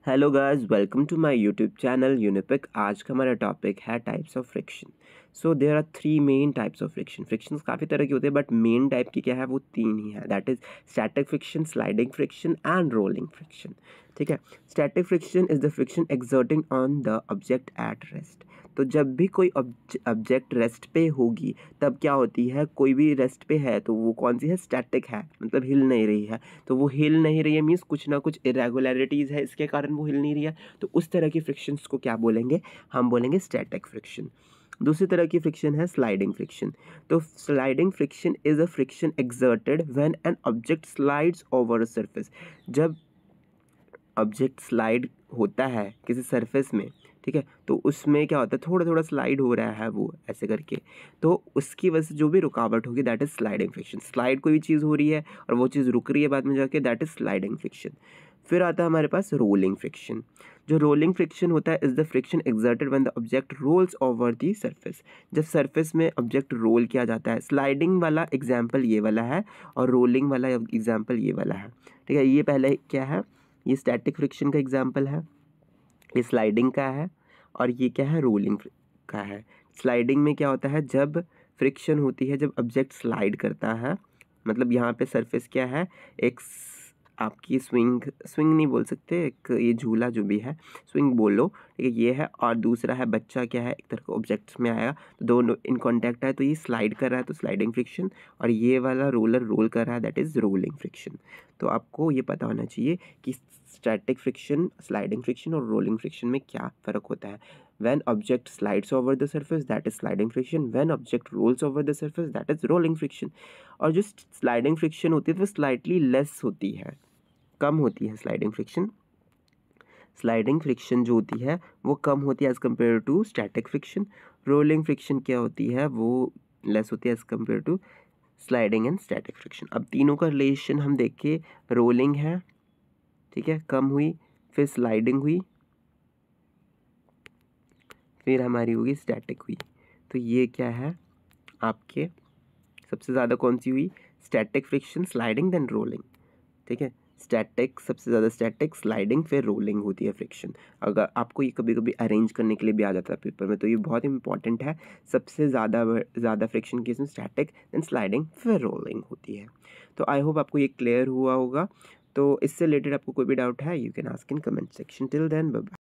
Hello guys, welcome to my YouTube channel Unipik. आज का हमारा टॉपिक है types of friction. So there are three main types of friction. Frictions काफ़ी तरह के होते हैं बट मेन टाइप की क्या है, वो तीन ही है। That is static friction, sliding friction and rolling friction. ठीक है। Static friction is the friction exerting on the object at rest. तो जब भी कोई ऑब्जेक्ट रेस्ट पे होगी तब क्या होती है, कोई भी रेस्ट पे है तो वो कौन सी है, स्टैटिक है, मतलब हिल नहीं रही है। तो वो हिल नहीं रही है मीन्स कुछ ना कुछ इरेगुलरिटीज़ है, इसके कारण वो हिल नहीं रही है। तो उस तरह की फ्रिक्शंस को क्या बोलेंगे, हम बोलेंगे स्टैटिक फ्रिक्शन। दूसरी तरह की फ्रिक्शन है स्लाइडिंग फ्रिक्शन। तो sliding friction is a friction exerted when an object slides over a surface. जब ऑब्जेक्ट स्लाइड होता है किसी सरफेस में, ठीक है, तो उसमें क्या होता है, थोड़ा थोड़ा स्लाइड हो रहा है वो ऐसे करके, तो उसकी वजह से जो भी रुकावट होगी that is sliding friction. Slide कोई भी चीज़ हो रही है और वो चीज़ रुक रही है बाद में जाके, दैट इज स्लाइडिंग फ्रिक्शन। फिर आता है हमारे पास रोलिंग फ्रिक्शन। जो रोलिंग फ्रिक्शन होता है is the friction exerted when the object rolls over the surface. जब सरफेस में ऑब्जेक्ट रोल किया जाता है, स्लाइडिंग वाला एग्जाम्पल ये वाला है और रोलिंग वाला एग्जाम्पल ये वाला है। ठीक है, ये पहले क्या है, ये स्टैटिक फ्रिक्शन का एग्जाम्पल है, ये स्लाइडिंग का है, और ये क्या है, रोलिंग का है। स्लाइडिंग में क्या होता है, जब फ्रिक्शन होती है, जब ऑब्जेक्ट स्लाइड करता है, मतलब यहाँ पे सरफेस क्या है, एक आपकी स्विंग स्विंग नहीं बोल सकते, एक ये झूला जो भी है, स्विंग बोल लो, ठीक है, ये है। और दूसरा है बच्चा, क्या है, एक तरह का ऑब्जेक्ट्स में आएगा, तो दोनों इन कांटेक्ट है तो ये स्लाइड कर रहा है, तो स्लाइडिंग फ्रिक्शन। और ये वाला रोलर रोल कर रहा है, दैट इज़ रोलिंग फ्रिक्शन। तो आपको ये पता होना चाहिए कि स्टैटिक फ्रिक्शन, स्लाइडिंग फ्रिक्शन और रोलिंग फ्रिक्शन में क्या फ़र्क होता है। When object slides over the surface, that is sliding friction. When object rolls over the surface, that is rolling friction. और जो स्लाइडिंग फ्रिक्शन होती है वो स्लाइटली लेस होती है, कम होती है स्लाइडिंग फ्रिक्शन। स्लाइडिंग फ्रिक्शन जो होती है वो कम होती है as compare to static friction. Rolling friction क्या होती है, वो लेस होती है as compare to sliding and static friction. अब तीनों का रिलेशन हम देख के, रोलिंग है, ठीक है, कम हुई, फिर स्लाइडिंग हुई, फिर हमारी होगी स्टैटिक हुई। तो ये क्या है आपके, सबसे ज़्यादा कौन सी हुई, static friction, sliding then rolling. ठीक है, स्टैटिक सबसे ज़्यादा, स्टैटिक, स्लाइडिंग, फिर रोलिंग होती है फ्रिक्शन। अगर आपको ये कभी कभी अरेंज करने के लिए भी आ जाता है पेपर में, तो ये बहुत इंपॉर्टेंट है। सबसे ज़्यादा फ्रिक्शन केस में स्टैटिक देन स्लाइडिंग फिर रोलिंग होती है। तो आई होप आपको ये क्लियर हुआ होगा। तो इससे रिलेटेड आपको कोई भी डाउट है, you can ask in comment section. Till then bye bye.